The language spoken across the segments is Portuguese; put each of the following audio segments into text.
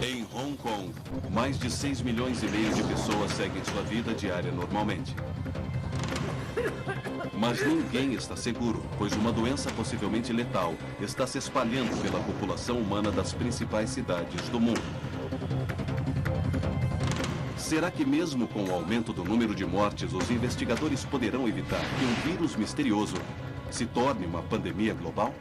Em Hong Kong, mais de 6 milhões e meio de pessoas seguem sua vida diária normalmente. Mas ninguém está seguro, pois uma doença possivelmente letal está se espalhando pela população humana das principais cidades do mundo. Será que mesmo com o aumento do número de mortes, os investigadores poderão evitar que um vírus misterioso se torne uma pandemia global?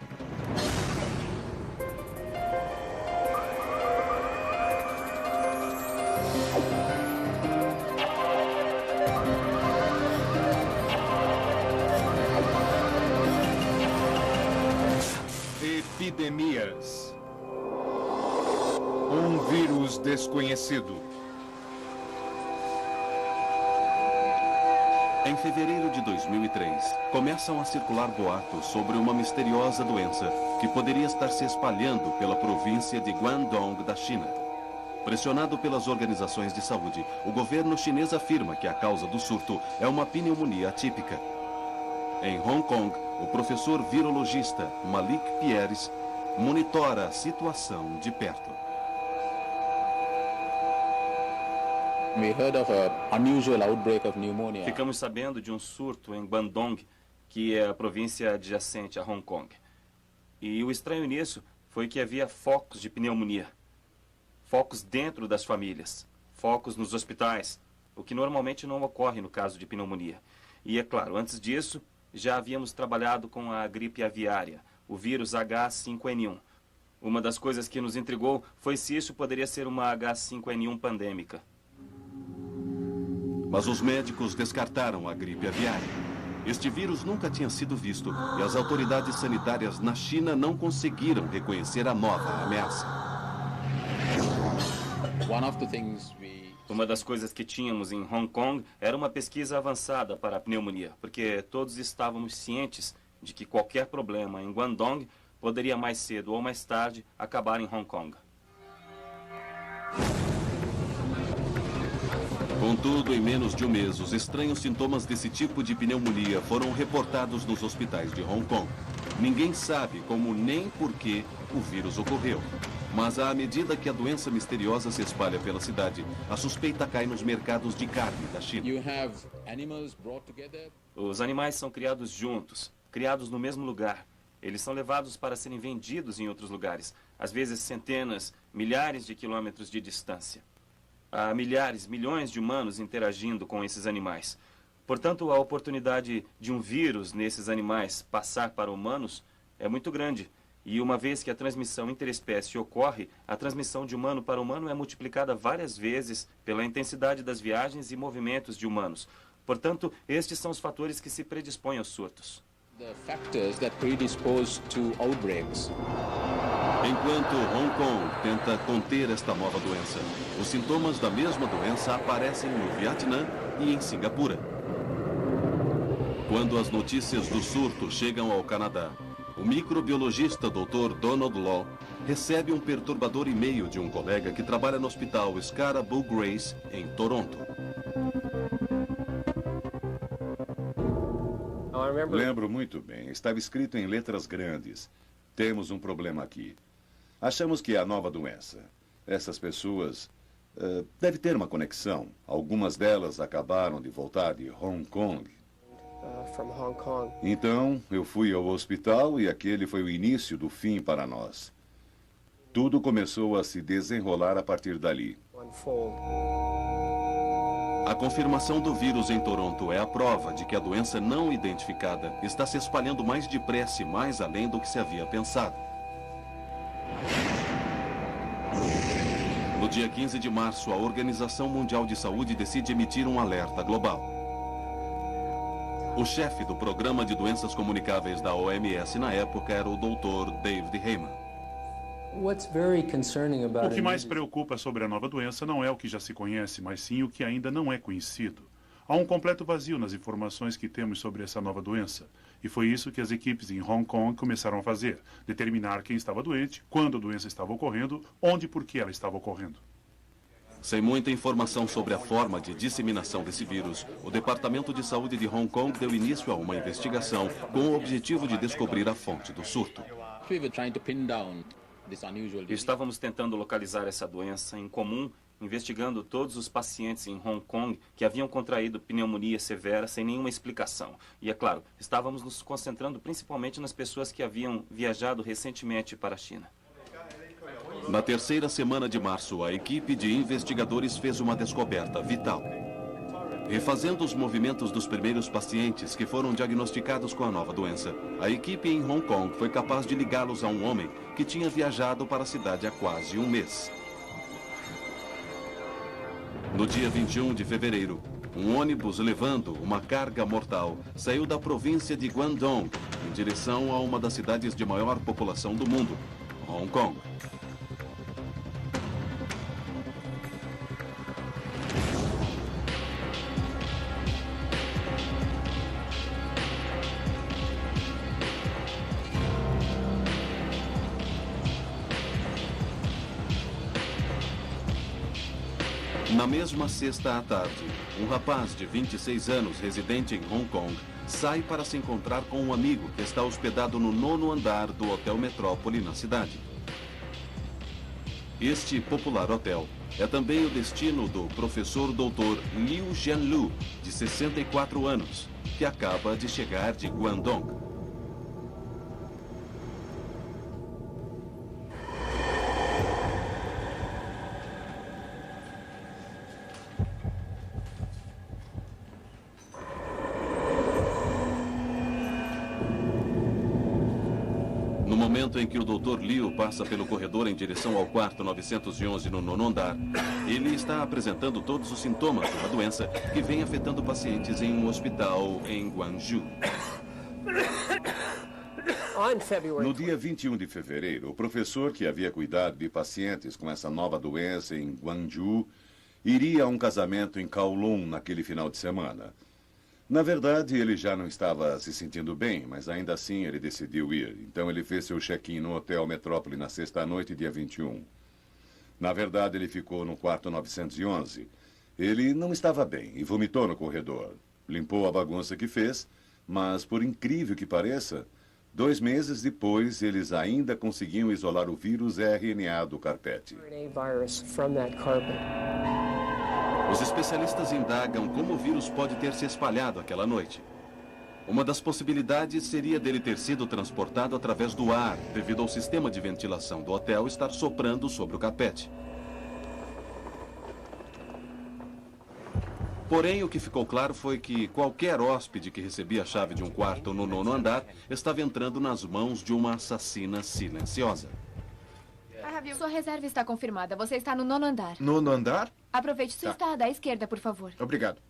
Epidemias. Um vírus desconhecido. Em fevereiro de 2003, começam a circular boatos sobre uma misteriosa doença que poderia estar se espalhando pela província de Guangdong da China. Pressionado pelas organizações de saúde, o governo chinês afirma que a causa do surto é uma pneumonia atípica. Em Hong Kong, o professor virologista Malik Pieres monitora a situação de perto. Ficamos sabendo de um surto em Guangdong, que é a província adjacente a Hong Kong. E o estranho nisso foi que havia focos de pneumonia. Focos dentro das famílias, focos nos hospitais, o que normalmente não ocorre no caso de pneumonia. E é claro, antes disso, já havíamos trabalhado com a gripe aviária, o vírus H5N1. Uma das coisas que nos intrigou foi se isso poderia ser uma H5N1 pandêmica. Mas os médicos descartaram a gripe aviária. Este vírus nunca tinha sido visto e as autoridades sanitárias na China não conseguiram reconhecer a nova ameaça. Uma das coisas que tínhamos em Hong Kong era uma pesquisa avançada para a pneumonia, porque todos estávamos cientes de que qualquer problema em Guangdong poderia mais cedo ou mais tarde acabar em Hong Kong. Contudo, em menos de um mês, os estranhos sintomas desse tipo de pneumonia foram reportados nos hospitais de Hong Kong. Ninguém sabe como nem por que o vírus ocorreu. Mas à medida que a doença misteriosa se espalha pela cidade, a suspeita cai nos mercados de carne da China. Os animais são criados juntos, criados no mesmo lugar. Eles são levados para serem vendidos em outros lugares, às vezes centenas, milhares de quilômetros de distância. Há milhares, milhões de humanos interagindo com esses animais. Portanto, a oportunidade de um vírus nesses animais passar para humanos é muito grande. E uma vez que a transmissão interespécie ocorre, a transmissão de humano para humano é multiplicada várias vezes pela intensidade das viagens e movimentos de humanos. Portanto, estes são os fatores que se predispõem aos surtos. Enquanto Hong Kong tenta conter esta nova doença, os sintomas da mesma doença aparecem no Vietnã e em Singapura. Quando as notícias do surto chegam ao Canadá, o microbiologista Dr. Donald Law recebe um perturbador e-mail de um colega que trabalha no hospital Scarborough Grace, em Toronto. Lembro muito bem. Estava escrito em letras grandes. Temos um problema aqui. Achamos que é a nova doença. Essas pessoas devem ter uma conexão. Algumas delas acabaram de voltar de Hong Kong. Então, eu fui ao hospital e aquele foi o início do fim para nós. Tudo começou a se desenrolar a partir dali. A confirmação do vírus em Toronto é a prova de que a doença não identificada está se espalhando mais depressa e mais além do que se havia pensado. No dia 15 de março, a Organização Mundial de Saúde decide emitir um alerta global. O chefe do Programa de Doenças Comunicáveis da OMS na época era o Dr. David Heymann. O que mais preocupa sobre a nova doença não é o que já se conhece, mas sim o que ainda não é conhecido. Há um completo vazio nas informações que temos sobre essa nova doença. E foi isso que as equipes em Hong Kong começaram a fazer. Determinar quem estava doente, quando a doença estava ocorrendo, onde e por que ela estava ocorrendo. Sem muita informação sobre a forma de disseminação desse vírus, o Departamento de Saúde de Hong Kong deu início a uma investigação com o objetivo de descobrir a fonte do surto. Estávamos tentando localizar essa doença incomum, investigando todos os pacientes em Hong Kong que haviam contraído pneumonia severa sem nenhuma explicação. E, é claro, estávamos nos concentrando principalmente nas pessoas que haviam viajado recentemente para a China. Na terceira semana de março, a equipe de investigadores fez uma descoberta vital. Refazendo os movimentos dos primeiros pacientes que foram diagnosticados com a nova doença, a equipe em Hong Kong foi capaz de ligá-los a um homem que tinha viajado para a cidade há quase um mês. No dia 21 de fevereiro, um ônibus levando uma carga mortal saiu da província de Guangdong em direção a uma das cidades de maior população do mundo, Hong Kong. Na mesma sexta à tarde, um rapaz de 26 anos, residente em Hong Kong, sai para se encontrar com um amigo que está hospedado no 9º andar do Hotel Metrópole na cidade. Este popular hotel é também o destino do professor Dr. Liu Jianlu, de 64 anos, que acaba de chegar de Guangdong. No momento em que o Dr. Liu passa pelo corredor em direção ao quarto 911 no 9º andar, ele está apresentando todos os sintomas de uma doença que vem afetando pacientes em um hospital em Guangzhou. No dia 21 de fevereiro, o professor que havia cuidado de pacientes com essa nova doença em Guangzhou iria a um casamento em Kowloon naquele final de semana. Na verdade, ele já não estava se sentindo bem, mas ainda assim ele decidiu ir. Então ele fez seu check-in no Hotel Metrópole na sexta-noite, dia 21. Na verdade, ele ficou no quarto 911. Ele não estava bem e vomitou no corredor. Limpou a bagunça que fez, mas por incrível que pareça, 2 meses depois, eles ainda conseguiam isolar o vírus RNA do carpete. Os especialistas indagam como o vírus pode ter se espalhado aquela noite. Uma das possibilidades seria dele ter sido transportado através do ar, devido ao sistema de ventilação do hotel estar soprando sobre o carpete. Porém, o que ficou claro foi que qualquer hóspede que recebia a chave de um quarto no 9º andar estava entrando nas mãos de uma assassina silenciosa. Sua reserva está confirmada. Você está no 9º andar. 9º andar? Aproveite sua estada à esquerda, por favor. Obrigado.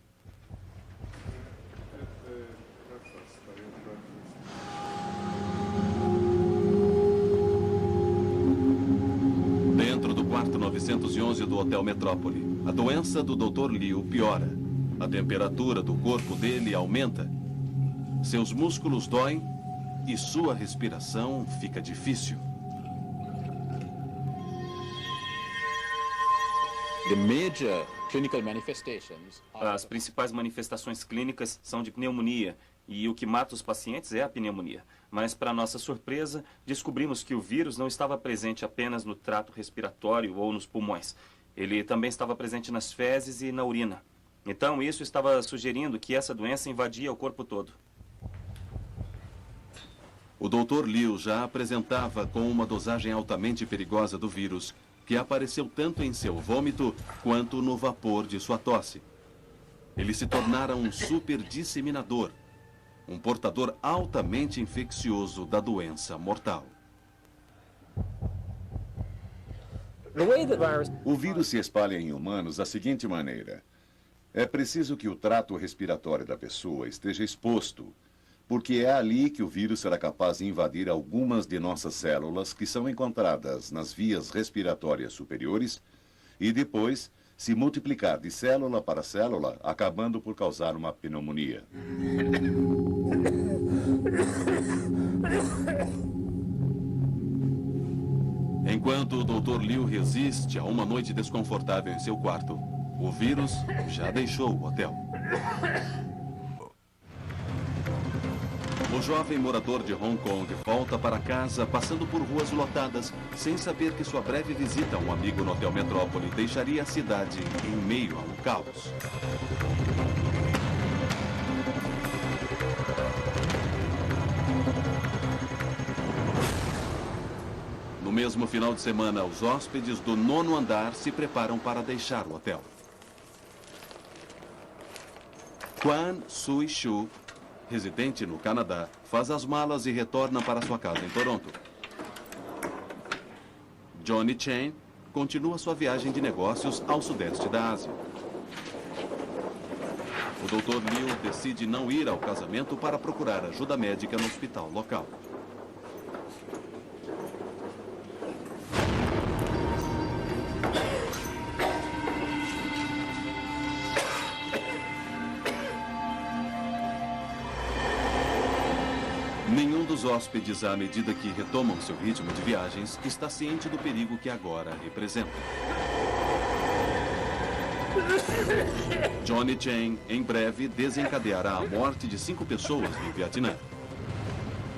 Dentro do quarto 911 do Hotel Metrópole, a doença do Dr. Liu piora. A temperatura do corpo dele aumenta. Seus músculos doem e sua respiração fica difícil. As principais manifestações clínicas são de pneumonia, e o que mata os pacientes é a pneumonia. Mas, para nossa surpresa, descobrimos que o vírus não estava presente apenas no trato respiratório ou nos pulmões. Ele também estava presente nas fezes e na urina. Então, isso estava sugerindo que essa doença invadia o corpo todo. O Dr. Liu já apresentava com uma dosagem altamente perigosa do vírus, que apareceu tanto em seu vômito quanto no vapor de sua tosse. Ele se tornara um super disseminador, um portador altamente infeccioso da doença mortal. O vírus se espalha em humanos da seguinte maneira. É preciso que o trato respiratório da pessoa esteja exposto, porque é ali que o vírus será capaz de invadir algumas de nossas células que são encontradas nas vias respiratórias superiores e depois se multiplicar de célula para célula, acabando por causar uma pneumonia. Enquanto o Dr. Liu resiste a uma noite desconfortável em seu quarto, o vírus já deixou o hotel. O jovem morador de Hong Kong volta para casa passando por ruas lotadas, sem saber que sua breve visita a um amigo no Hotel Metrópole deixaria a cidade em meio ao caos. No mesmo final de semana, os hóspedes do 9º andar se preparam para deixar o hotel. Kwan Sui-Shu, residente no Canadá, faz as malas e retorna para sua casa em Toronto. Johnny Chen continua sua viagem de negócios ao sudeste da Ásia. O Dr. Liu decide não ir ao casamento para procurar ajuda médica no hospital local. Nenhum dos hóspedes, à medida que retomam seu ritmo de viagens, está ciente do perigo que agora representa. Johnny Chen, em breve, desencadeará a morte de 5 pessoas no Vietnã.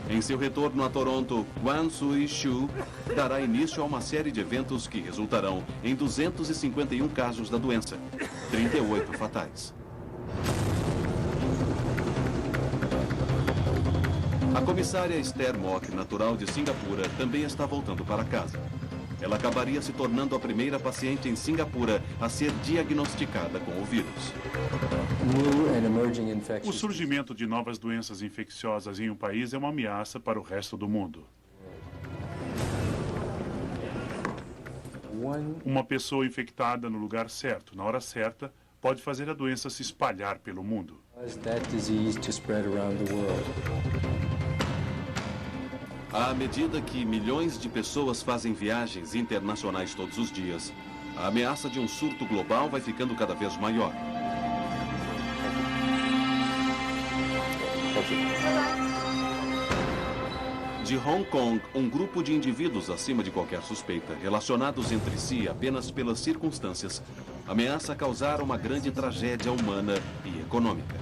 Em seu retorno a Toronto, Kwan Sui-Shu dará início a uma série de eventos que resultarão em 251 casos da doença, 38 fatais. A comissária Esther Mock, natural de Singapura, também está voltando para casa. Ela acabaria se tornando a primeira paciente em Singapura a ser diagnosticada com o vírus. O surgimento de novas doenças infecciosas em um país é uma ameaça para o resto do mundo. Uma pessoa infectada no lugar certo, na hora certa, pode fazer a doença se espalhar pelo mundo. À medida que milhões de pessoas fazem viagens internacionais todos os dias, a ameaça de um surto global vai ficando cada vez maior. De Hong Kong, um grupo de indivíduos acima de qualquer suspeita, relacionados entre si apenas pelas circunstâncias, ameaça causar uma grande tragédia humana e econômica.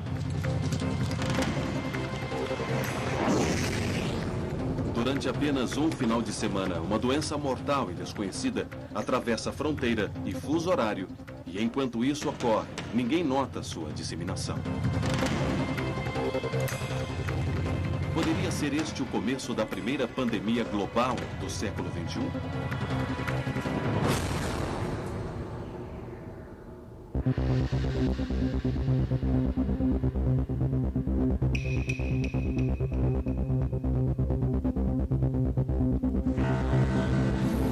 Durante apenas um final de semana, uma doença mortal e desconhecida atravessa a fronteira e fuso horário, e enquanto isso ocorre, ninguém nota sua disseminação. Poderia ser este o começo da primeira pandemia global do século XXI?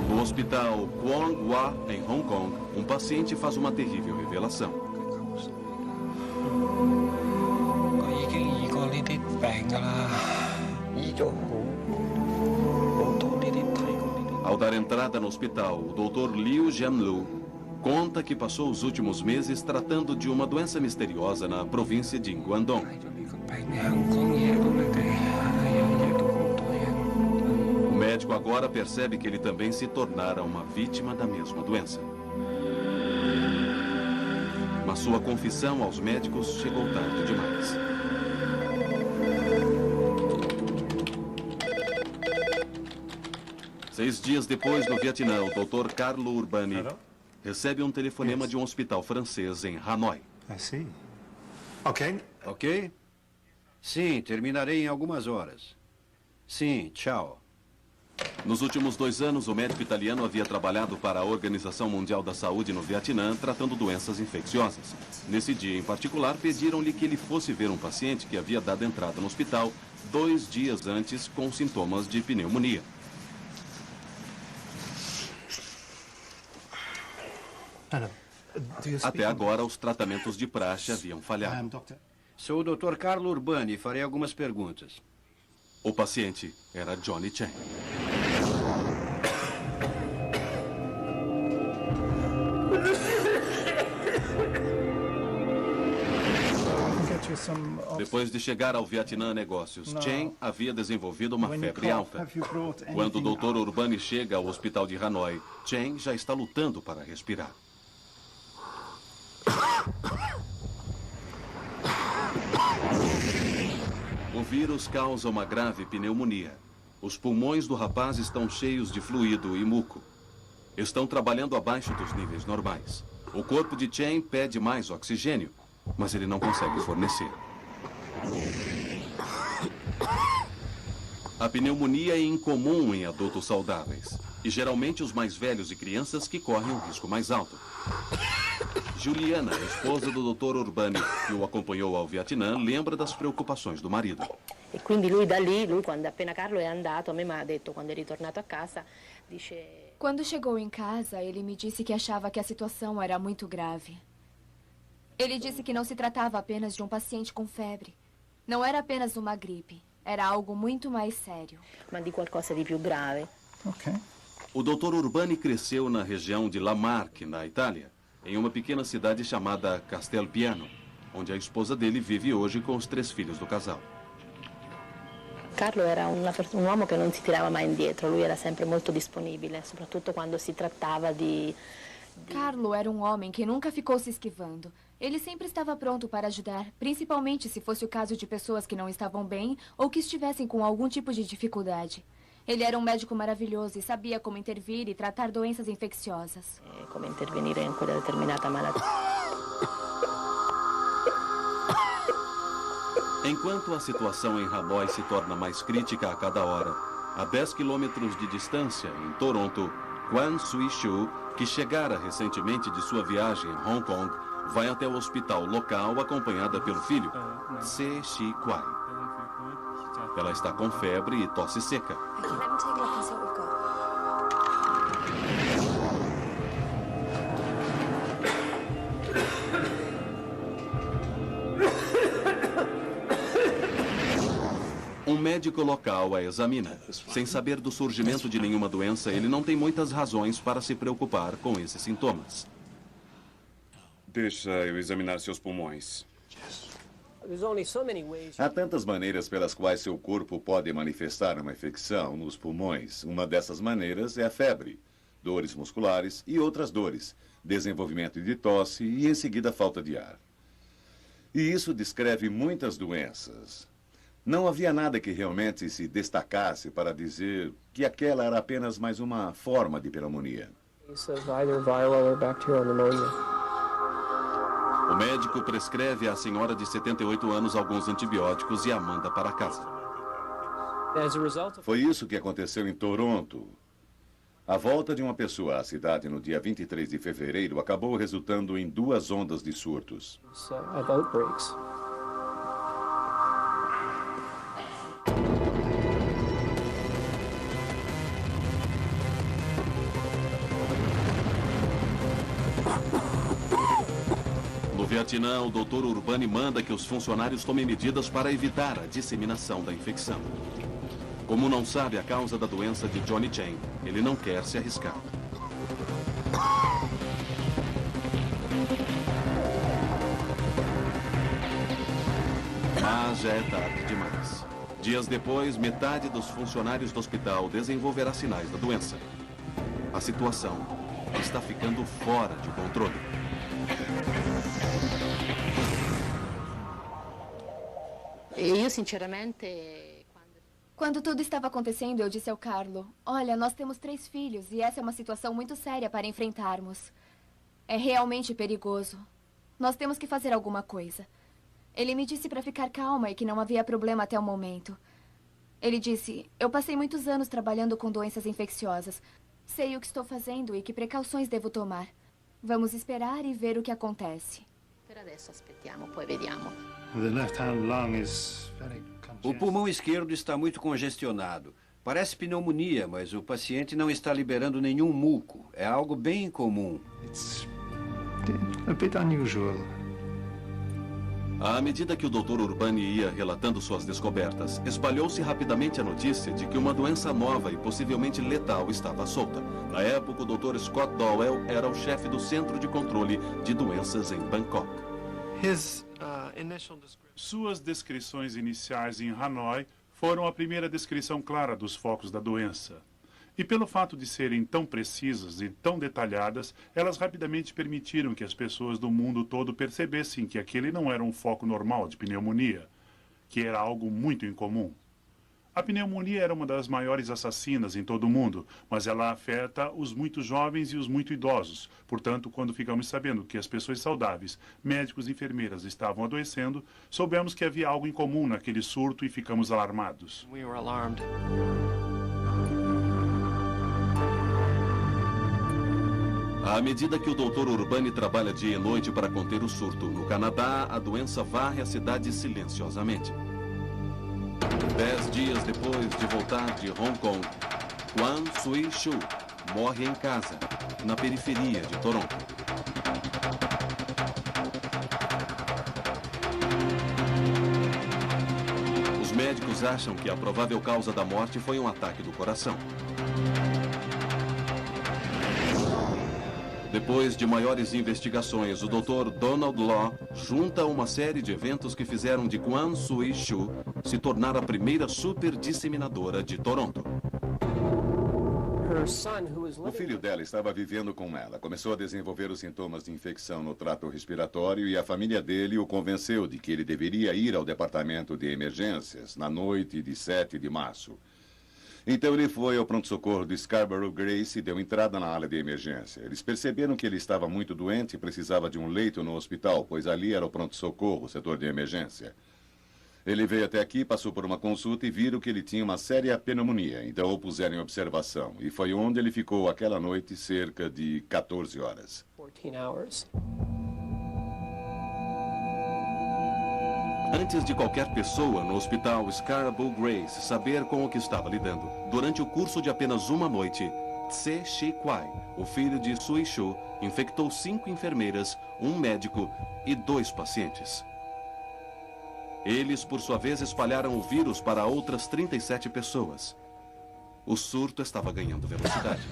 No hospital Kwong Wah, em Hong Kong, um paciente faz uma terrível revelação. Ao dar entrada no hospital, o Dr. Liu Jianlu conta que passou os últimos meses tratando de uma doença misteriosa na província de Guangdong. O médico agora percebe que ele também se tornara uma vítima da mesma doença. Mas sua confissão aos médicos chegou tarde demais. Seis dias depois, no Vietnã, o Dr. Carlo Urbani recebe um telefonema de um hospital francês em Hanoi. Ok? Sim, terminarei em algumas horas. Sim, tchau. Nos últimos 2 anos, o médico italiano havia trabalhado para a Organização Mundial da Saúde no Vietnã, tratando doenças infecciosas. Nesse dia em particular, pediram-lhe que ele fosse ver um paciente que havia dado entrada no hospital 2 dias antes com sintomas de pneumonia. Até agora, os tratamentos de praxe haviam falhado. Sou o Dr. Carlo Urbani e farei algumas perguntas. O paciente era Johnny Chen. Depois de chegar ao Vietnã a negócios, Chen havia desenvolvido uma febre alta. Quando o Dr. Urbani chega ao hospital de Hanoi, Chen já está lutando para respirar. O vírus causa uma grave pneumonia. Os pulmões do rapaz estão cheios de fluido e muco. Estão trabalhando abaixo dos níveis normais. O corpo de Chen pede mais oxigênio, mas ele não consegue fornecer. A pneumonia é incomum em adultos saudáveis. E geralmente os mais velhos e crianças que correm um risco mais alto. Juliana, esposa do Dr. Urbani, que o acompanhou ao Vietnã, lembra das preocupações do marido. E quindi lui da lì, quando appena Carlo è andato, a me mi ha detto, quando è ritornato a casa, dice... Quando chegou em casa, ele me disse que achava que a situação era muito grave. Ele disse que não se tratava apenas de um paciente com febre. Não era apenas uma gripe. Era algo muito mais sério. Ma di qualcosa di più grave. Ok. O Dr. Urbani cresceu na região de Lamarque, na Itália, em uma pequena cidade chamada Castelpiano, onde a esposa dele vive hoje com os 3 filhos do casal. Carlo era un uomo che non si tirava mai indietro, lui era sempre molto disponibile, soprattutto quando si trattava di... Carlo era um homem que nunca ficou se esquivando. Ele sempre estava pronto para ajudar, principalmente se fosse o caso de pessoas que não estavam bem ou que estivessem com algum tipo de dificuldade. Ele era um médico maravilhoso e sabia como intervir e tratar doenças infecciosas. Come intervenire in quella determinata malattia. Enquanto a situação em Hanoi se torna mais crítica a cada hora, a 10 quilômetros de distância, em Toronto, Quan Sui-Shu, que chegara recentemente de sua viagem em Hong Kong, vai até o hospital local acompanhada pelo filho, Se Shi Kwai. Ela está com febre e tosse seca. Um médico local a examina. Sem saber do surgimento de nenhuma doença, ele não tem muitas razões para se preocupar com esses sintomas. Deixa eu examinar seus pulmões. Há tantas maneiras pelas quais seu corpo pode manifestar uma infecção nos pulmões. Uma dessas maneiras é a febre, dores musculares e outras dores, desenvolvimento de tosse e, em seguida, falta de ar. E isso descreve muitas doenças. Não havia nada que realmente se destacasse para dizer que aquela era apenas mais uma forma de pneumonia. O médico prescreve à senhora de 78 anos alguns antibióticos e a manda para casa. Foi isso que aconteceu em Toronto. A volta de uma pessoa à cidade no dia 23 de fevereiro acabou resultando em 2 ondas de surtos. No Vietnã, o Dr. Urbani manda que os funcionários tomem medidas para evitar a disseminação da infecção. Como não sabe a causa da doença de Johnny Chen, ele não quer se arriscar. Mas já é tarde demais. Dias depois, metade dos funcionários do hospital desenvolverá sinais da doença. A situação está ficando fora de controle. Eu, sinceramente... Quando tudo estava acontecendo, eu disse ao Carlo, olha, nós temos 3 filhos e essa é uma situação muito séria para enfrentarmos. É realmente perigoso. Nós temos que fazer alguma coisa. Ele me disse para ficar calma e que não havia problema até o momento. Ele disse, eu passei muitos anos trabalhando com doenças infecciosas. Sei o que estou fazendo e que precauções devo tomar. Vamos esperar e ver o que acontece. Per adesso aspettiamo, poi vediamo. O pulmão esquerdo está muito congestionado. Parece pneumonia, mas o paciente não está liberando nenhum muco. É algo bem comum. À medida que o Dr. Urbani ia relatando suas descobertas, espalhou-se rapidamente a notícia de que uma doença nova e possivelmente letal estava solta. Na época, o Dr. Scott Dowell era o chefe do Centro de Controle de Doenças em Bangkok. Suas descrições iniciais em Hanoi foram a primeira descrição clara dos focos da doença. E pelo fato de serem tão precisas e tão detalhadas, elas rapidamente permitiram que as pessoas do mundo todo percebessem que aquele não era um foco normal de pneumonia. que era algo muito incomum. A pneumonia era uma das maiores assassinas em todo o mundo, mas ela afeta os muito jovens e os muito idosos. Portanto, quando ficamos sabendo que as pessoas saudáveis, médicos e enfermeiras estavam adoecendo, soubemos que havia algo em comum naquele surto e ficamos alarmados. We were alarmed. À medida que o Dr. Urbani trabalha dia e noite para conter o surto, no Canadá, a doença varre a cidade silenciosamente. 10 dias depois de voltar de Hong Kong, Kwan Sui-Shu morre em casa, na periferia de Toronto. Os médicos acham que a provável causa da morte foi um ataque do coração. Depois de maiores investigações, o Dr. Donald Law junta uma série de eventos que fizeram de Kwan Sui-Shu se tornar a primeira superdisseminadora de Toronto. O filho dela estava vivendo com ela. Começou a desenvolver os sintomas de infecção no trato respiratório e a família dele o convenceu de que ele deveria ir ao departamento de emergências na noite de 7 de março. Então ele foi ao pronto-socorro de Scarborough Grace e deu entrada na área de emergência. Eles perceberam que ele estava muito doente e precisava de um leito no hospital, pois ali era o pronto-socorro, o setor de emergência. Ele veio até aqui, passou por uma consulta e viram que ele tinha uma séria pneumonia. Então o puseram em observação. E foi onde ele ficou aquela noite cerca de 14 horas. 14 hours. Antes de qualquer pessoa no hospital Scarborough Grace saber com o que estava lidando, durante o curso de apenas uma noite, Tse Shi-Kwai, o filho de Sui-Shu, infectou 5 enfermeiras, um médico e 2 pacientes. Eles, por sua vez, espalharam o vírus para outras 37 pessoas. O surto estava ganhando velocidade.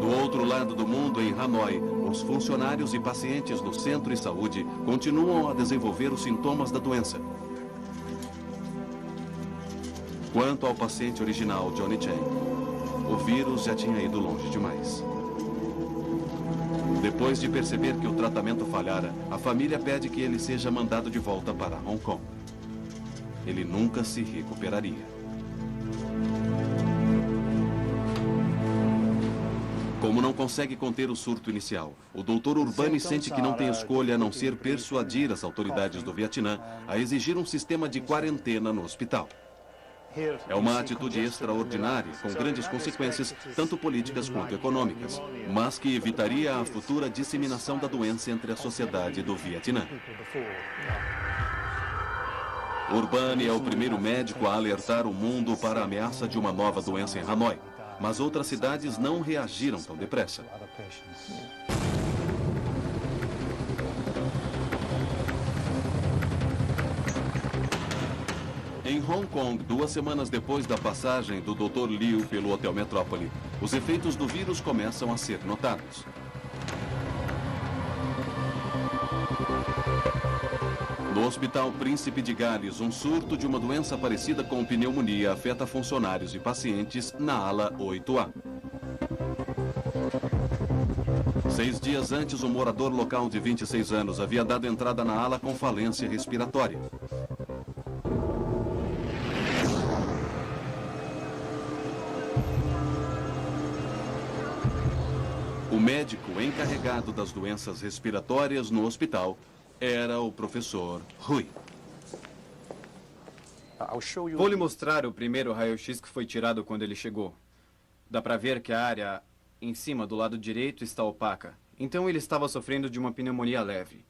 Do outro lado do mundo, em Hanoi, os funcionários e pacientes do centro de saúde continuam a desenvolver os sintomas da doença. Quanto ao paciente original, Johnny Chang, o vírus já tinha ido longe demais. Depois de perceber que o tratamento falhara, a família pede que ele seja mandado de volta para Hong Kong. Ele nunca se recuperaria. Como não consegue conter o surto inicial, o Dr. Urbani sente que não tem escolha a não ser persuadir as autoridades do Vietnã a exigir um sistema de quarentena no hospital. É uma atitude extraordinária, com grandes consequências, tanto políticas quanto econômicas, mas que evitaria a futura disseminação da doença entre a sociedade do Vietnã. Urbani é o primeiro médico a alertar o mundo para a ameaça de uma nova doença em Hanoi, mas outras cidades não reagiram tão depressa. Em Hong Kong, 2 semanas depois da passagem do Dr. Liu pelo Hotel Metrópole, os efeitos do vírus começam a ser notados. No Hospital Príncipe de Gales, um surto de uma doença parecida com pneumonia afeta funcionários e pacientes na ala 8A. 6 dias antes, um morador local de 26 anos havia dado entrada na ala com falência respiratória. O médico encarregado das doenças respiratórias no hospital era o professor Hui. Vou lhe mostrar o primeiro raio-x que foi tirado quando ele chegou. Dá para ver que a área em cima do lado direito está opaca. Então ele estava sofrendo de uma pneumonia leve.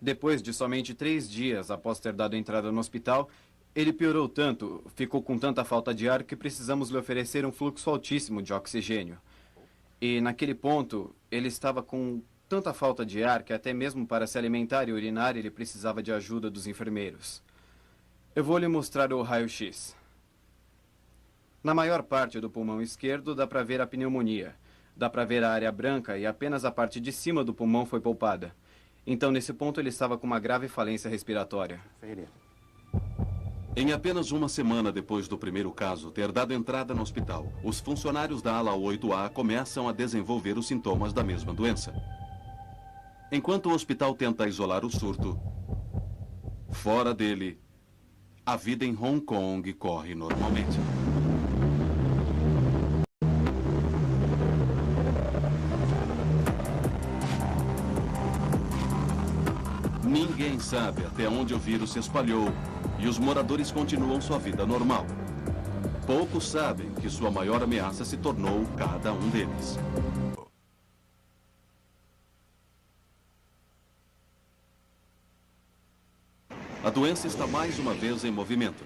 Depois de somente 3 dias após ter dado entrada no hospital, ele piorou tanto, ficou com tanta falta de ar que precisamos lhe oferecer um fluxo altíssimo de oxigênio. E naquele ponto, ele estava com tanta falta de ar que até mesmo para se alimentar e urinar ele precisava de ajuda dos enfermeiros. Eu vou lhe mostrar o raio-x. Na maior parte do pulmão esquerdo dá para ver a pneumonia. Dá para ver a área branca e apenas a parte de cima do pulmão foi poupada. Então, nesse ponto, ele estava com uma grave falência respiratória. Em apenas uma semana depois do primeiro caso ter dado entrada no hospital, os funcionários da ala 8A começam a desenvolver os sintomas da mesma doença. Enquanto o hospital tenta isolar o surto, fora dele, a vida em Hong Kong corre normalmente. Ninguém sabe até onde o vírus se espalhou e os moradores continuam sua vida normal. Poucos sabem que sua maior ameaça se tornou cada um deles. A doença está mais uma vez em movimento.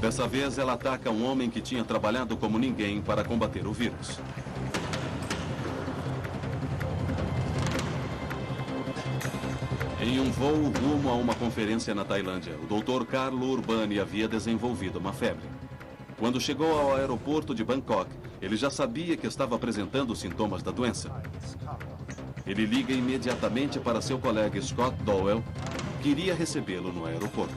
Dessa vez, ela ataca um homem que tinha trabalhado como ninguém para combater o vírus. Em um voo rumo a uma conferência na Tailândia, o Dr. Carlo Urbani havia desenvolvido uma febre. Quando chegou ao aeroporto de Bangkok, ele já sabia que estava apresentando sintomas da doença. Ele liga imediatamente para seu colega Scott Dowell, que iria recebê-lo no aeroporto.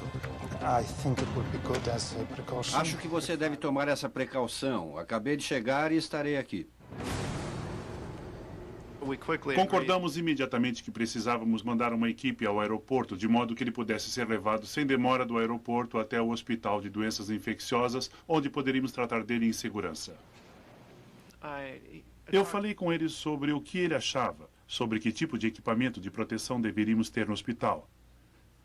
Acho que você deve tomar essa precaução. Acabei de chegar e estarei aqui. Concordamos imediatamente que precisávamos mandar uma equipe ao aeroporto, de modo que ele pudesse ser levado sem demora do aeroporto até o Hospital de Doenças Infecciosas, onde poderíamos tratar dele em segurança. Eu falei com ele sobre o que ele achava, sobre que tipo de equipamento de proteção deveríamos ter no hospital.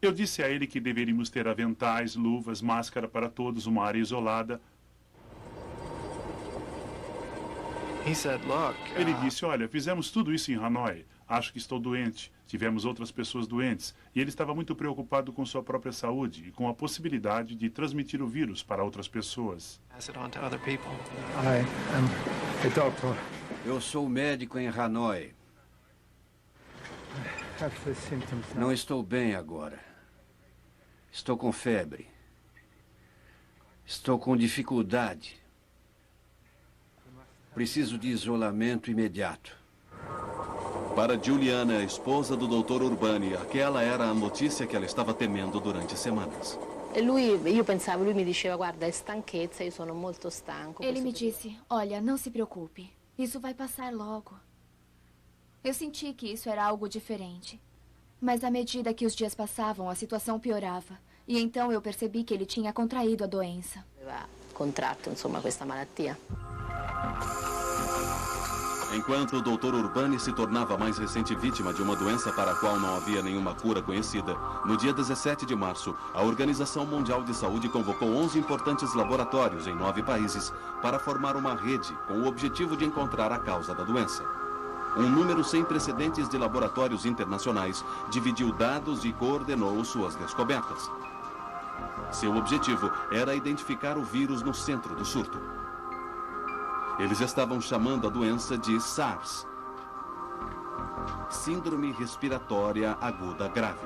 Eu disse a ele que deveríamos ter aventais, luvas, máscara para todos, uma área isolada. Ele disse, olha, fizemos tudo isso em Hanoi. Acho que estou doente. Tivemos outras pessoas doentes. E ele estava muito preocupado com sua própria saúde e com a possibilidade de transmitir o vírus para outras pessoas. Eu sou médico em Hanoi. Não estou bem agora. Estou com febre. Estou com dificuldade. Preciso de isolamento imediato. Para Juliana, a esposa do Dr. Urbani, aquela era a notícia que ela estava temendo durante semanas. Lui mi diceva, guarda, è stanchezza, io sono molto stanco. Ele me disse, olha, não se preocupe, isso vai passar logo. Eu senti que isso era algo diferente. Mas à medida que os dias passavam, a situação piorava. E então eu percebi que ele tinha contraído a doença. Aveva contratto, insomma, questa malattia. Enquanto o Dr. Urbani se tornava a mais recente vítima de uma doença para a qual não havia nenhuma cura conhecida, no dia 17 de março, a Organização Mundial de Saúde convocou 11 importantes laboratórios em 9 países para formar uma rede com o objetivo de encontrar a causa da doença. Um número sem precedentes de laboratórios internacionais dividiu dados e coordenou suas descobertas. Seu objetivo era identificar o vírus no centro do surto. Eles estavam chamando a doença de SARS, Síndrome Respiratória Aguda Grave.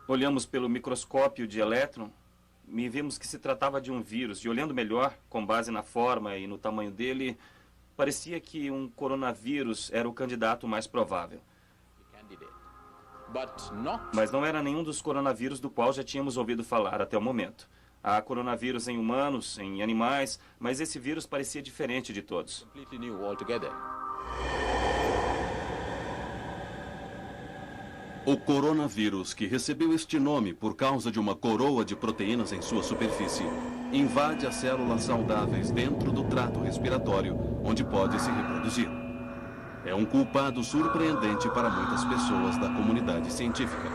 Olhamos pelo microscópio de elétron e vimos que se tratava de um vírus. E olhando melhor, com base na forma e no tamanho dele, parecia que um coronavírus era o candidato mais provável. Mas não era nenhum dos coronavírus do qual já tínhamos ouvido falar até o momento. Há coronavírus em humanos, em animais, mas esse vírus parecia diferente de todos. O coronavírus, que recebeu este nome por causa de uma coroa de proteínas em sua superfície, invade as células saudáveis dentro do trato respiratório, onde pode se reproduzir. É um culpado surpreendente para muitas pessoas da comunidade científica.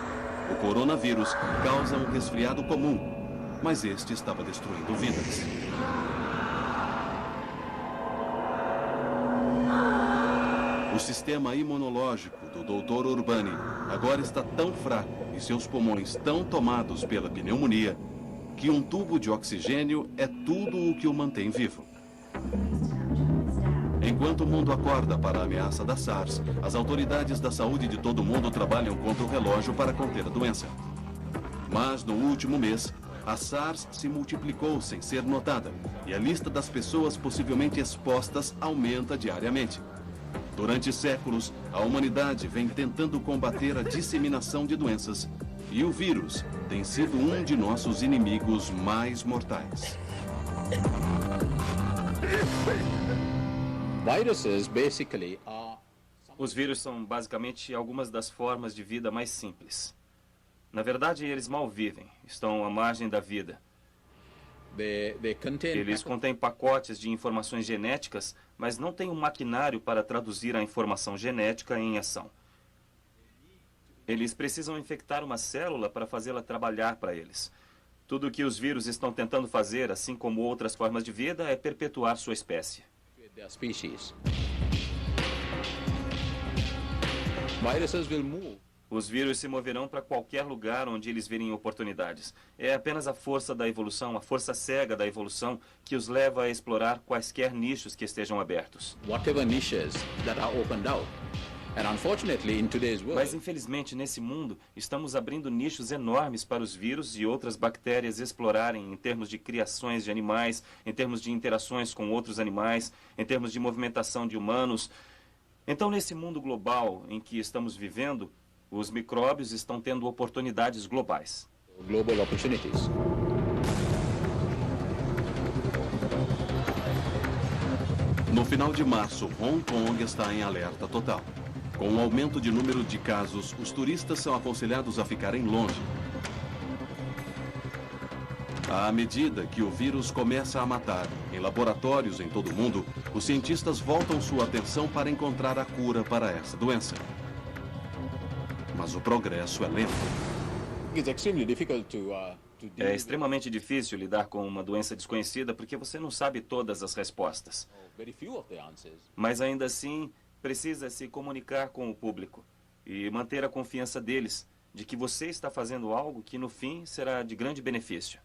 O coronavírus causa um resfriado comum, mas este estava destruindo vidas. O sistema imunológico do Dr. Urbani agora está tão fraco e seus pulmões tão tomados pela pneumonia que um tubo de oxigênio é tudo o que o mantém vivo. Enquanto o mundo acorda para a ameaça da SARS, as autoridades da saúde de todo o mundo trabalham contra o relógio para conter a doença. Mas no último mês, a SARS se multiplicou sem ser notada e a lista das pessoas possivelmente expostas aumenta diariamente. Durante séculos, a humanidade vem tentando combater a disseminação de doenças e o vírus tem sido um de nossos inimigos mais mortais. Os vírus são basicamente algumas das formas de vida mais simples. Na verdade, eles mal vivem, estão à margem da vida. Eles contêm pacotes de informações genéticas, mas não têm um maquinário para traduzir a informação genética em ação. Eles precisam infectar uma célula para fazê-la trabalhar para eles. Tudo o que os vírus estão tentando fazer, assim como outras formas de vida, é perpetuar sua espécie. Os vírus se moverão para qualquer lugar onde eles virem oportunidades. É apenas a força da evolução, a força cega da evolução, que os leva a explorar quaisquer nichos que estejam abertos. Mas, infelizmente, nesse mundo, estamos abrindo nichos enormes para os vírus e outras bactérias explorarem em termos de criações de animais, em termos de interações com outros animais, em termos de movimentação de humanos. Então, nesse mundo global em que estamos vivendo, os micróbios estão tendo oportunidades globais. No final de março, Hong Kong está em alerta total. Com o aumento de número de casos, os turistas são aconselhados a ficarem longe. À medida que o vírus começa a matar em laboratórios em todo o mundo, os cientistas voltam sua atenção para encontrar a cura para essa doença. Mas o progresso é lento. É extremamente difícil lidar com uma doença desconhecida porque você não sabe todas as respostas. Mas ainda assim, precisa se comunicar com o público e manter a confiança deles de que você está fazendo algo que no fim será de grande benefício.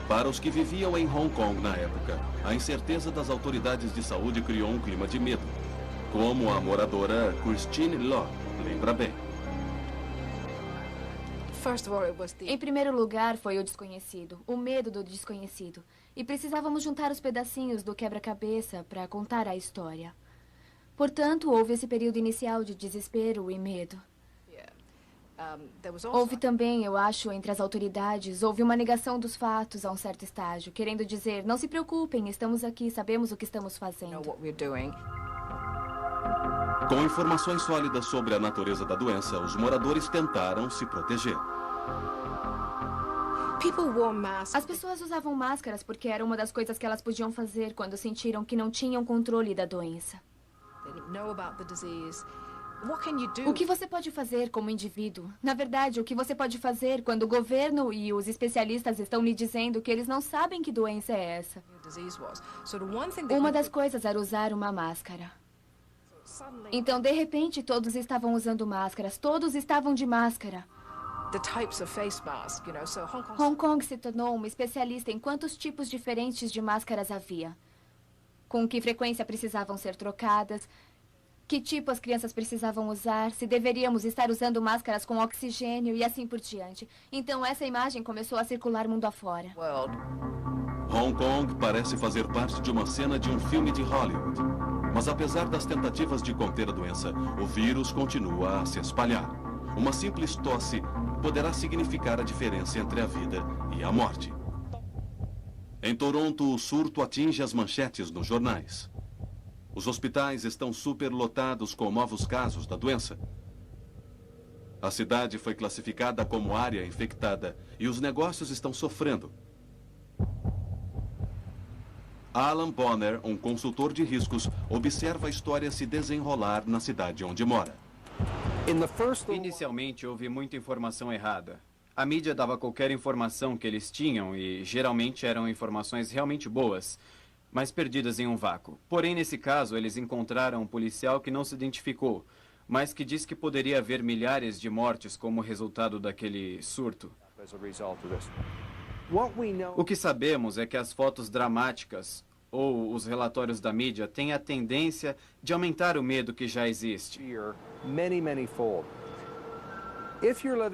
Para os que viviam em Hong Kong na época, a incerteza das autoridades de saúde criou um clima de medo, como a moradora Christine Law lembra bem. Em primeiro lugar, foi o desconhecido, o medo do desconhecido. E precisávamos juntar os pedacinhos do quebra-cabeça para contar a história. Portanto, houve esse período inicial de desespero e medo. Houve também, eu acho, entre as autoridades, houve uma negação dos fatos a um certo estágio, querendo dizer, não se preocupem, estamos aqui, sabemos o que estamos fazendo. Com informações sólidas sobre a natureza da doença, os moradores tentaram se proteger. As pessoas usavam máscaras porque era uma das coisas que elas podiam fazer quando sentiram que não tinham controle da doença. O que você pode fazer como indivíduo? Na verdade, o que você pode fazer quando o governo e os especialistas estão lhe dizendo que eles não sabem que doença é essa? Uma das coisas era usar uma máscara. Então, de repente, todos estavam usando máscaras. Todos estavam de máscara. Hong Kong se tornou uma especialista em quantos tipos diferentes de máscaras havia. Com que frequência precisavam ser trocadas. Que tipo as crianças precisavam usar. Se deveríamos estar usando máscaras com oxigênio e assim por diante. Então, essa imagem começou a circular mundo afora. Hong Kong parece fazer parte de uma cena de um filme de Hollywood. Mas apesar das tentativas de conter a doença, o vírus continua a se espalhar. Uma simples tosse poderá significar a diferença entre a vida e a morte. Em Toronto, o surto atinge as manchetes nos jornais. Os hospitais estão superlotados com novos casos da doença. A cidade foi classificada como área infectada e os negócios estão sofrendo. Alan Bonner, um consultor de riscos, observa a história se desenrolar na cidade onde mora. Inicialmente, houve muita informação errada. A mídia dava qualquer informação que eles tinham e, geralmente, eram informações realmente boas, mas perdidas em um vácuo. Porém, nesse caso, eles encontraram um policial que não se identificou, mas que disse que poderia haver milhares de mortes como resultado daquele surto. O que sabemos é que as fotos dramáticas ou os relatórios da mídia têm a tendência de aumentar o medo que já existe.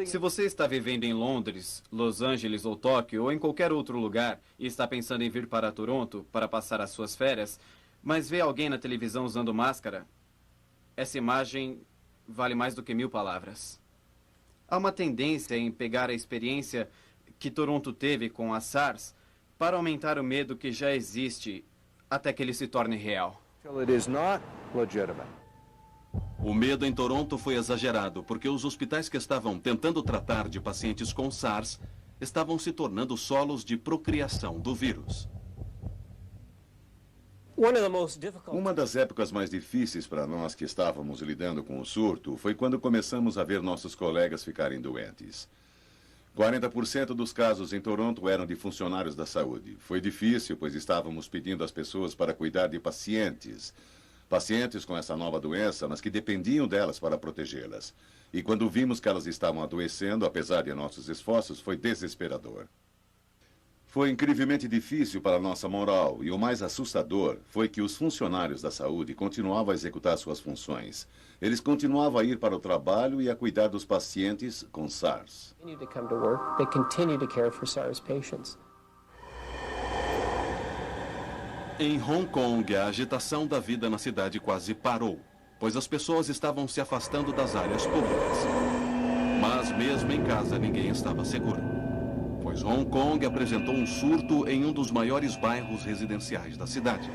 Se você está vivendo em Londres, Los Angeles ou Tóquio ou em qualquer outro lugar e está pensando em vir para Toronto para passar as suas férias, mas vê alguém na televisão usando máscara, essa imagem vale mais do que 1000 palavras. Há uma tendência em pegar a experiência que Toronto teve com a SARS para aumentar o medo que já existe até que ele se torne real. O medo em Toronto foi exagerado porque os hospitais que estavam tentando tratar de pacientes com SARS estavam se tornando solos de procriação do vírus. Uma das épocas mais difíceis para nós que estávamos lidando com o surto foi quando começamos a ver nossos colegas ficarem doentes. 40% dos casos em Toronto eram de funcionários da saúde. Foi difícil, pois estávamos pedindo às pessoas para cuidar de pacientes com essa nova doença, mas que dependiam delas para protegê-las. E quando vimos que elas estavam adoecendo, apesar de nossos esforços, foi desesperador. Foi incrivelmente difícil para a nossa moral, e o mais assustador foi que os funcionários da saúde continuavam a executar suas funções. Eles continuavam a ir para o trabalho e a cuidar dos pacientes com SARS. Em Hong Kong, a agitação da vida na cidade quase parou, pois as pessoas estavam se afastando das áreas públicas. Mas mesmo em casa, ninguém estava seguro, pois Hong Kong apresentou um surto em um dos maiores bairros residenciais da cidade.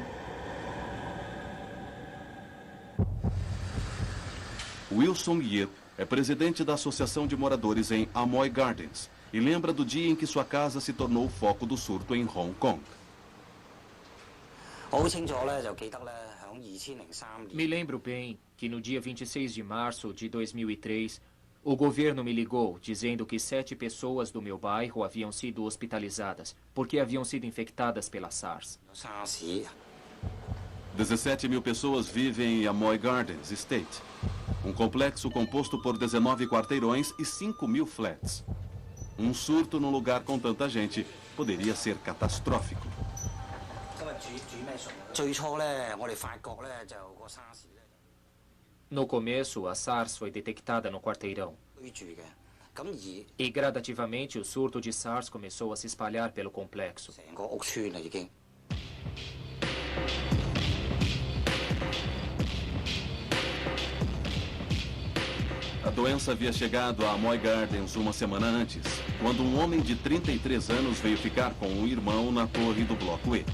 Wilson Yip é presidente da Associação de Moradores em Amoy Gardens e lembra do dia em que sua casa se tornou o foco do surto em Hong Kong. Me lembro bem que no dia 26 de março de 2003, o governo me ligou dizendo que 7 pessoas do meu bairro haviam sido hospitalizadas porque haviam sido infectadas pela SARS. 17 mil pessoas vivem em Amoy Gardens Estate, um complexo composto por 19 quarteirões e 5 mil flats. Um surto num lugar com tanta gente poderia ser catastrófico. No começo, a SARS foi detectada no quarteirão. E gradativamente o surto de SARS começou a se espalhar pelo complexo. A doença havia chegado a Amoy Gardens uma semana antes, quando um homem de 33 anos veio ficar com um irmão na torre do Bloco E.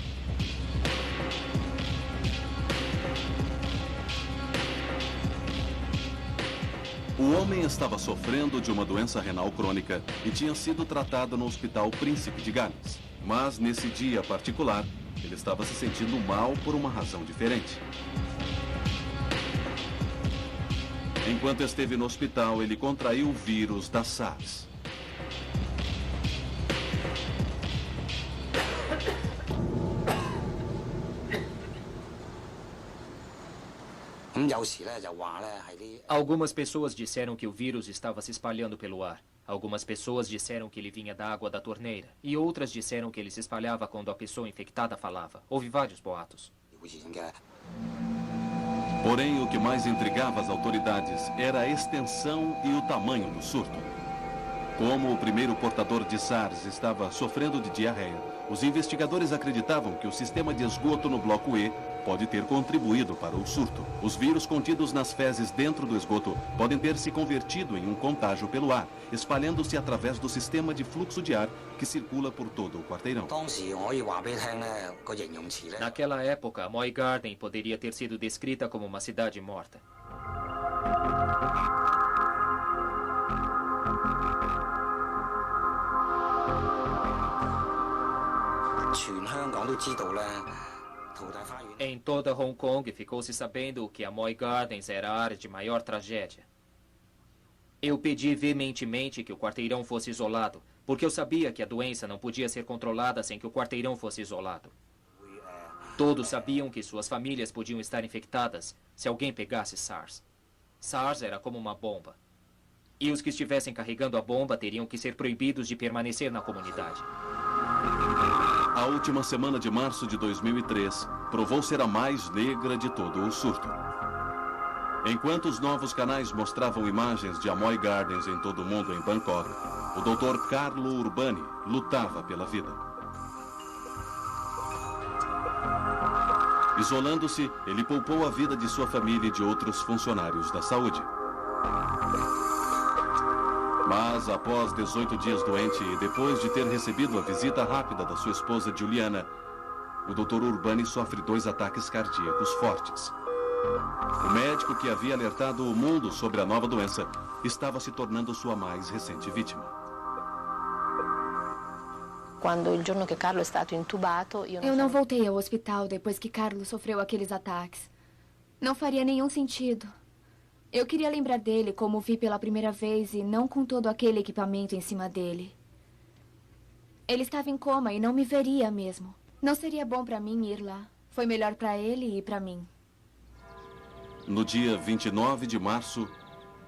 O homem estava sofrendo de uma doença renal crônica e tinha sido tratado no Hospital Príncipe de Gales. Mas, nesse dia particular, ele estava se sentindo mal por uma razão diferente. Enquanto esteve no hospital, ele contraiu o vírus da SARS. Algumas pessoas disseram que o vírus estava se espalhando pelo ar. Algumas pessoas disseram que ele vinha da água da torneira. E outras disseram que ele se espalhava quando a pessoa infectada falava. Houve vários boatos. Porém, o que mais intrigava as autoridades era a extensão e o tamanho do surto. Como o primeiro portador de SARS estava sofrendo de diarreia, os investigadores acreditavam que o sistema de esgoto no Bloco E pode ter contribuído para o surto. Os vírus contidos nas fezes dentro do esgoto podem ter se convertido em um contágio pelo ar, espalhando-se através do sistema de fluxo de ar que circula por todo o quarteirão. Naquela época, Amoy Garden poderia ter sido descrita como uma cidade morta. Em toda Hong Kong ficou-se sabendo que Amoy Gardens era a área de maior tragédia. Eu pedi veementemente que o quarteirão fosse isolado, porque eu sabia que a doença não podia ser controlada sem que o quarteirão fosse isolado. Todos sabiam que suas famílias podiam estar infectadas se alguém pegasse SARS. SARS era como uma bomba. E os que estivessem carregando a bomba teriam que ser proibidos de permanecer na comunidade. A última semana de março de 2003 provou ser a mais negra de todo o surto. Enquanto os novos canais mostravam imagens de Amoy Gardens em todo o mundo em Bangkok, o Dr. Carlo Urbani lutava pela vida. Isolando-se, ele poupou a vida de sua família e de outros funcionários da saúde. Mas, após 18 dias doente e depois de ter recebido a visita rápida da sua esposa Juliana, o Dr. Urbani sofre 2 ataques cardíacos fortes. O médico que havia alertado o mundo sobre a nova doença estava se tornando sua mais recente vítima. Quando il giorno che Carlo è stato intubato, eu não voltei ao hospital depois que Carlo sofreu aqueles ataques. Não faria nenhum sentido. Eu queria lembrar dele como o vi pela primeira vez e não com todo aquele equipamento em cima dele. Ele estava em coma e não me veria mesmo. Não seria bom para mim ir lá. Foi melhor para ele e para mim. No dia 29 de março,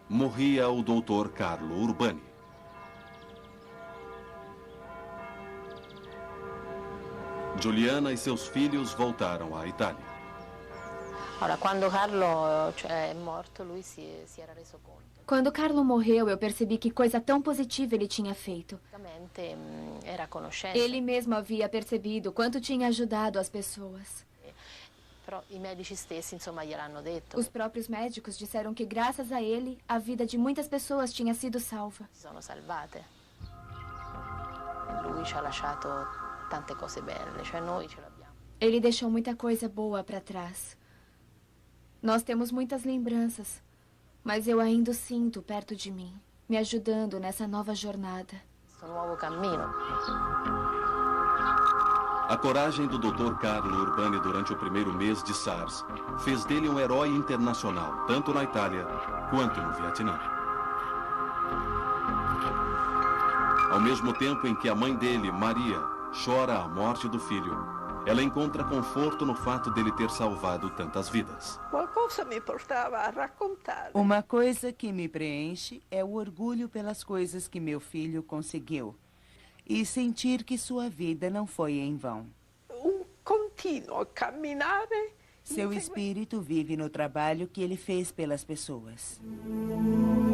morria o Dr. Carlo Urbani. Juliana e seus filhos voltaram à Itália. Ora, quando Carlo è morto, lui si era reso conto. Quando Carlo morreu, eu percebi que coisa tão positiva ele tinha feito. Era conoscenza. Ele mesmo havia percebido quanto tinha ajudado as pessoas. Però i medici stessi, insomma, gliel'hanno detto. Os próprios médicos disseram que, graças a ele, a vida de muitas pessoas tinha sido salva. Sono salvate. Lui ci ha lasciato tante cose belle, cioè noi ce l'abbiamo. Ele deixou muita coisa boa para trás. Nós temos muitas lembranças, mas eu ainda o sinto perto de mim, me ajudando nessa nova jornada. Questo nuovo cammino. A coragem do Dr. Carlo Urbani durante o primeiro mês de SARS fez dele um herói internacional, tanto na Itália quanto no Vietnã. Ao mesmo tempo em que a mãe dele, Maria, chora a morte do filho, ela encontra conforto no fato dele ter salvado tantas vidas. Uma coisa que me preenche é o orgulho pelas coisas que meu filho conseguiu e sentir que sua vida não foi em vão. Seu espírito vive no trabalho que ele fez pelas pessoas.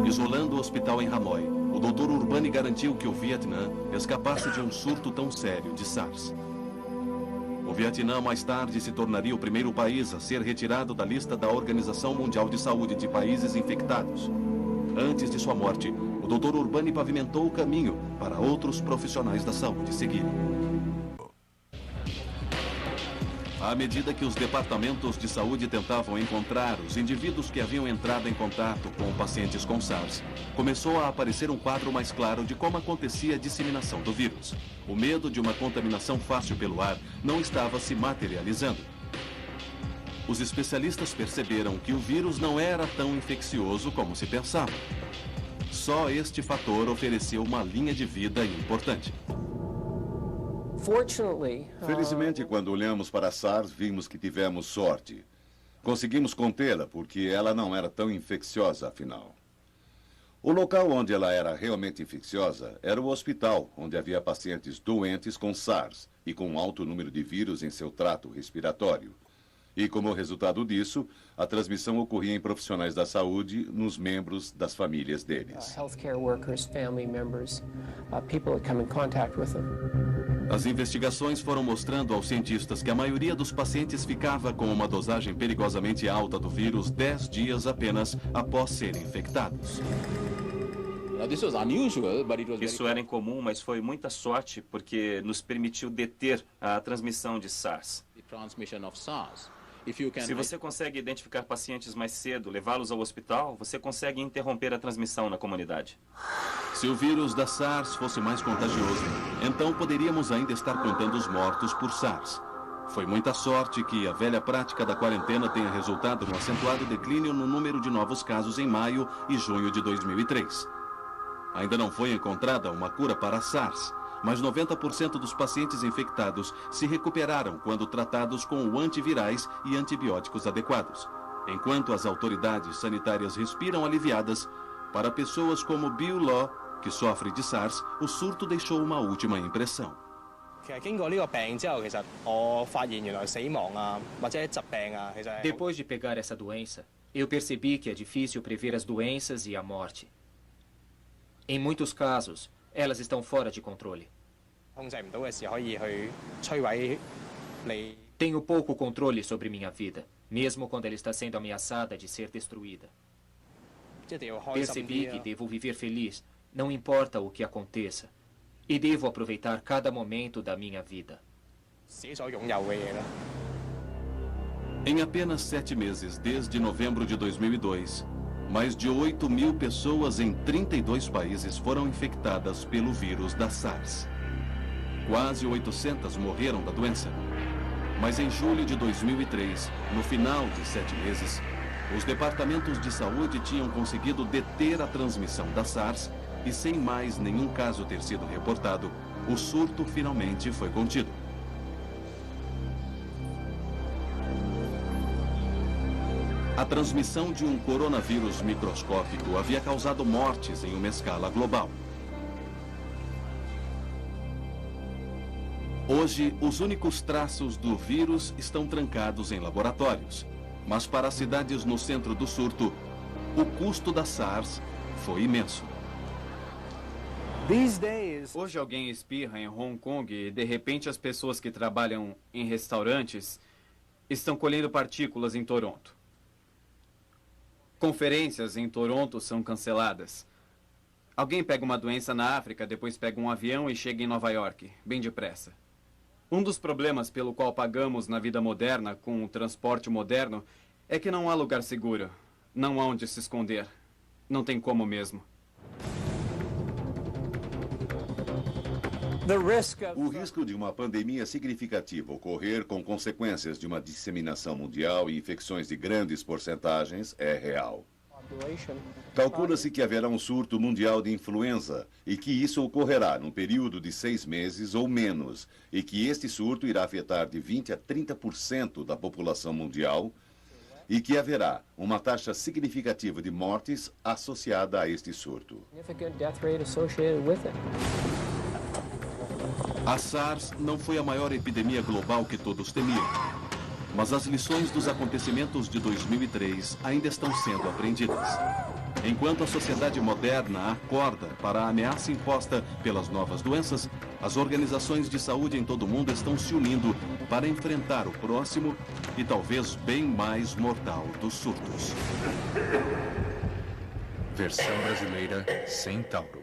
Isolando o hospital em Hanoi, o Dr. Urbani garantiu que o Vietnã escapasse de um surto tão sério de SARS. O Vietnã mais tarde se tornaria o primeiro país a ser retirado da lista da Organização Mundial de Saúde de países infectados. Antes de sua morte, o Dr. Urbani pavimentou o caminho para outros profissionais da saúde seguirem. À medida que os departamentos de saúde tentavam encontrar os indivíduos que haviam entrado em contato com pacientes com SARS, começou a aparecer um quadro mais claro de como acontecia a disseminação do vírus. O medo de uma contaminação fácil pelo ar não estava se materializando. Os especialistas perceberam que o vírus não era tão infeccioso como se pensava. Só este fator ofereceu uma linha de vida importante. Felizmente, quando olhamos para a SARS, vimos que tivemos sorte. Conseguimos contê-la porque ela não era tão infecciosa, afinal. O local onde ela era realmente infecciosa era o hospital, onde havia pacientes doentes com SARS e com um alto número de vírus em seu trato respiratório. E, como resultado disso, a transmissão ocorria em profissionais da saúde, nos membros das famílias deles. As investigações foram mostrando aos cientistas que a maioria dos pacientes ficava com uma dosagem perigosamente alta do vírus 10 dias apenas após serem infectados. Isso era incomum, mas foi muita sorte porque nos permitiu deter a transmissão de SARS. Se você consegue identificar pacientes mais cedo, levá-los ao hospital, você consegue interromper a transmissão na comunidade. Se o vírus da SARS fosse mais contagioso, então poderíamos ainda estar contando os mortos por SARS. Foi muita sorte que a velha prática da quarentena tenha resultado no acentuado declínio no número de novos casos em maio e junho de 2003. Ainda não foi encontrada uma cura para a SARS, mas 90% dos pacientes infectados se recuperaram quando tratados com antivirais e antibióticos adequados. Enquanto as autoridades sanitárias respiram aliviadas, para pessoas como Bill Law, que sofre de SARS, o surto deixou uma última impressão. Depois de pegar essa doença, eu percebi que é difícil prever as doenças e a morte. Em muitos casos, elas estão fora de controle. Tenho pouco controle sobre minha vida, mesmo quando ela está sendo ameaçada de ser destruída. Percebi que devo viver feliz, Não importa o que aconteça. E devo aproveitar cada momento da minha vida. Em apenas 7 meses, desde novembro de 2002, mais de 8.000 pessoas em 32 países foram infectadas pelo vírus da SARS. Quase 800 morreram da doença. Mas em julho de 2003, no final de 7 meses, os departamentos de saúde tinham conseguido deter a transmissão da SARS e, sem mais nenhum caso ter sido reportado, o surto finalmente foi contido. A transmissão de um coronavírus microscópico havia causado mortes em uma escala global. Hoje, os únicos traços do vírus estão trancados em laboratórios. Mas para as cidades no centro do surto, o custo da SARS foi imenso. Hoje alguém espirra em Hong Kong e, de repente, as pessoas que trabalham em restaurantes estão colhendo partículas em Toronto. Conferências em Toronto são canceladas. Alguém pega uma doença na África, depois pega um avião e chega em Nova York, bem depressa. Um dos problemas pelo qual pagamos na vida moderna com o transporte moderno é que não há lugar seguro. Não há onde se esconder. Não tem como mesmo. O risco de uma pandemia significativa ocorrer com consequências de uma disseminação mundial e infecções de grandes porcentagens é real. Calcula-se que haverá um surto mundial de influenza e que isso ocorrerá num período de 6 meses ou menos e que este surto irá afetar de 20% a 30% da população mundial e que haverá uma taxa significativa de mortes associada a este surto. A SARS não foi a maior epidemia global que todos temiam, mas as lições dos acontecimentos de 2003 ainda estão sendo aprendidas. Enquanto a sociedade moderna acorda para a ameaça imposta pelas novas doenças, as organizações de saúde em todo o mundo estão se unindo para enfrentar o próximo e talvez bem mais mortal dos surtos. Versão brasileira Centauro.